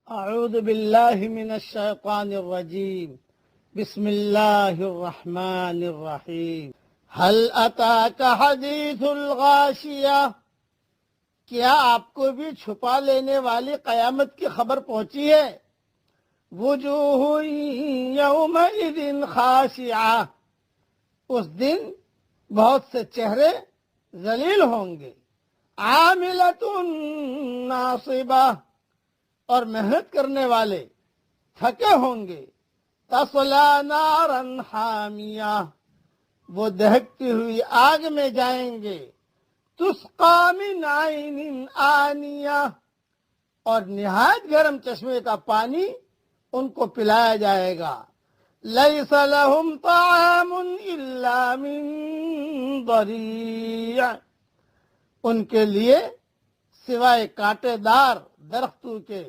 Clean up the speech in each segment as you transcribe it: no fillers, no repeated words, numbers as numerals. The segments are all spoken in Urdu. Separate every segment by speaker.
Speaker 1: أعوذ بالله من الشيطان الرجيم بسم الله الرحمن الرحیم هل أتاك حدیث الغاشیہ، کیا آپ کو بھی چھپا لینے والی قیامت کی خبر پہنچی ہے؟ وجوہ یومئذ خاشعہ، اس دن بہت سے چہرے ذلیل ہوں گے۔ عاملۃ ناصبہ، اور محنت کرنے والے تھکے ہوں گے۔ تصلی نارا حامیہ، وہ دہکتی ہوئی آگ میں جائیں گے۔ تسقی من عین آنیہ، اور نہایت گرم چشمے کا پانی ان کو پلایا جائے گا۔ لیس لہم طعام الا من ضریع، ان کے لیے سوائے کانٹے دار درختوں کے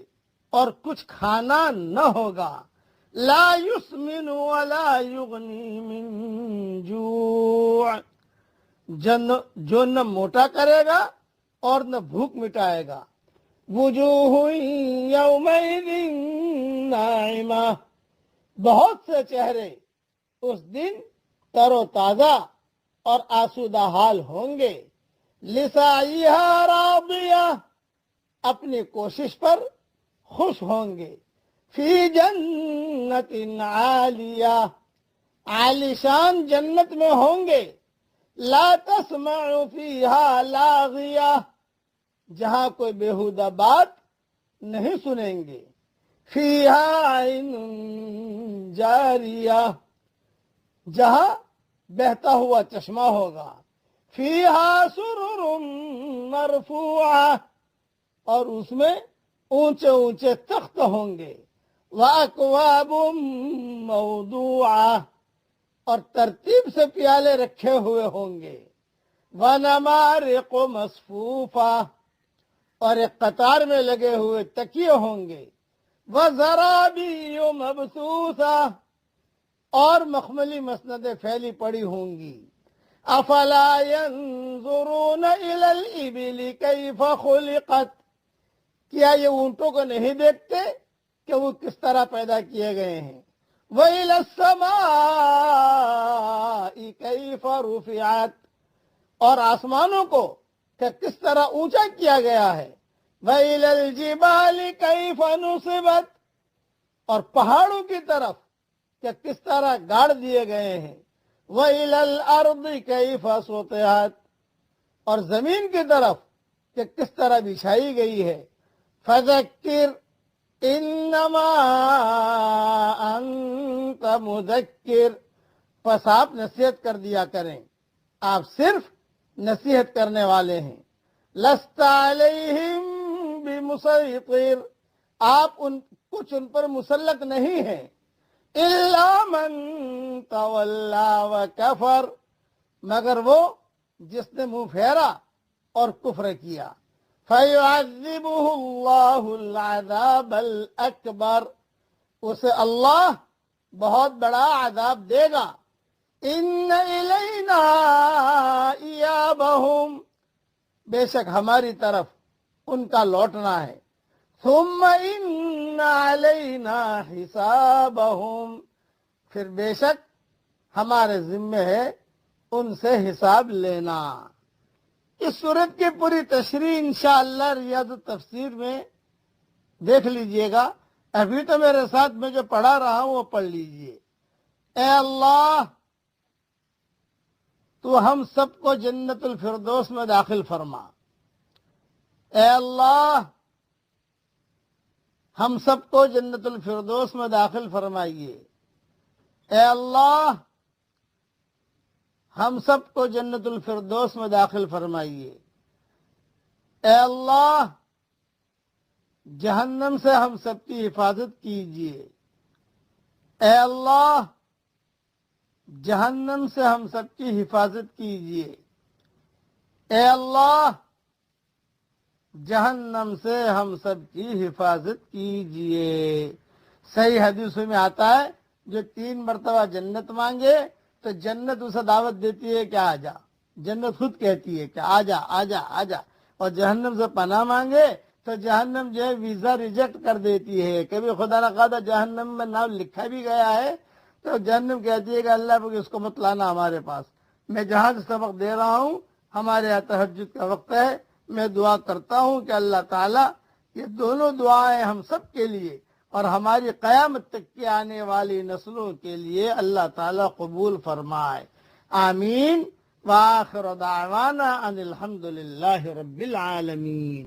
Speaker 1: اور کچھ کھانا نہ ہوگا۔ لا یسمن ولا یغنی من جوع، جو نہ موٹا کرے گا اور نہ بھوک مٹائے گا۔ وجوہ یومئذ ناعمہ، بہت سے چہرے اس دن تر و تازہ اور آسودہ حال ہوں گے۔ لسعیہا راضیہ، اپنی کوشش پر خوش ہوں گے۔ فی جنت عالیہ، عالیشان جنت میں ہوں گے۔ لا تسمع فیہا لاغیہ، جہاں کوئی بیہودہ بات نہیں سنیں گے۔ فیہا عین جاریہ، جہاں بہتا ہوا چشمہ ہوگا۔ فیہا سرر مرفوعہ، اور اس میں اونچے اونچے تخت ہوں گے۔ وَأَكْوَابٌ مَوْضُوعَةٌ، اور ترتیب سے پیالے رکھے ہوئے ہوں گے۔ وَنَمَارِقُ مَصْفُوفَةٌ، اور ایک قطار میں لگے ہوئے تکیے ہوں گے۔ وَزَرَابِيُّ مَبْثُوثَةٌ، اور مخملی مسندیں پھیلی پڑی ہوں گی۔ أَفَلَا يَنظُرُونَ إِلَى الْإِبِلِ كَيْفَ خُلِقَتْ، کیا یہ اونٹوں کو نہیں دیکھتے کہ وہ کس طرح پیدا کیے گئے ہیں؟ وَإِلَى السَّمَاءِ كَيْفَ رُفِعَتْ، اور آسمانوں کو کہ کس طرح اونچا کیا گیا ہے۔ وَإِلَى الْجِبَالِ كَيْفَ نُصِبَتْ، اور پہاڑوں کی طرف کہ کس طرح گاڑ دیے گئے ہیں۔ وَإِلَى الْأَرْضِ كَيْفَ سُطِحَتْ، اور زمین کی طرف کہ کس طرح بچھائی گئی ہے۔ فَذَكِّرْ إِنَّمَا أَنْتَ مُذَكِّرٌ، پس آپ نصیحت کر دیا کریں، آپ صرف نصیحت کرنے والے ہیں۔ لَسْتَ عَلَيْهِمْ بِمُسَيْطِرٍ، آپ کچھ ان پر مسلط نہیں ہیں۔ إِلَّا مَنْ تَوَلَّى وَكَفَرَ، مگر وہ جس نے منہ پھیرا اور کفر کیا۔ فَيُعَذِّبُهُ اللَّهُ الْعَذَابَ الْأَكْبَرَ، اسے اللہ بہت بڑا عذاب دے گا۔ إِنَّ إِلَيْنَا إِيَابَهُمْ، بے شک ہماری طرف ان کا لوٹنا ہے۔ ثُمَّ إِنَّ عَلَيْنَا حِسَابَهُمْ، پھر بے شک ہمارے ذمے ہے ان سے حساب لینا۔ اس صورت کی پوری تشریح انشاءاللہ ریاض التفسیر میں دیکھ لیجئے گا۔ ابھی تو میرے ساتھ میں جو پڑھا رہا ہوں وہ پڑھ لیجئے۔ اے اللہ، تو ہم سب کو جنت الفردوس میں داخل فرما۔ اے اللہ، ہم سب کو جنت الفردوس میں داخل فرمائیے۔ اے اللہ، ہم سب کو جنت الفردوس میں داخل فرمائیے۔ اے اللہ، جہنم سے ہم سب کی حفاظت کیجیے۔ اے اللہ، جہنم سے ہم سب کی حفاظت کیجیے۔ اے اللہ، جہنم سے ہم سب کی حفاظت کیجیے۔ صحیح حدیثوں میں آتا ہے جو 3 مرتبہ جنت مانگے تو جنت اسے دعوت دیتی ہے کہ آ جا، جنت خود کہتی ہے کہ آ جا آ جا آ جا، اور جہنم سے پناہ مانگے تو جہنم جو ہے ویزا ریجیکٹ کر دیتی ہے. کبھی خدا نہ خواستہ جہنم میں نام لکھا بھی گیا ہے تو جہنم کہتی ہے کہ اللہ کو اس کو مت لانا ہمارے پاس، میں جہاں سے سبق دے رہا ہوں ہمارے یہاں تہجد کا وقت ہے، میں دعا کرتا ہوں کہ اللہ تعالیٰ یہ دونوں دعائیں ہم سب کے لیے اور ہماری قیامت تک کی آنے والی نسلوں کے لیے اللہ تعالیٰ قبول فرمائے. آمین. وآخر دعوانا ان الحمد للہ رب العالمین.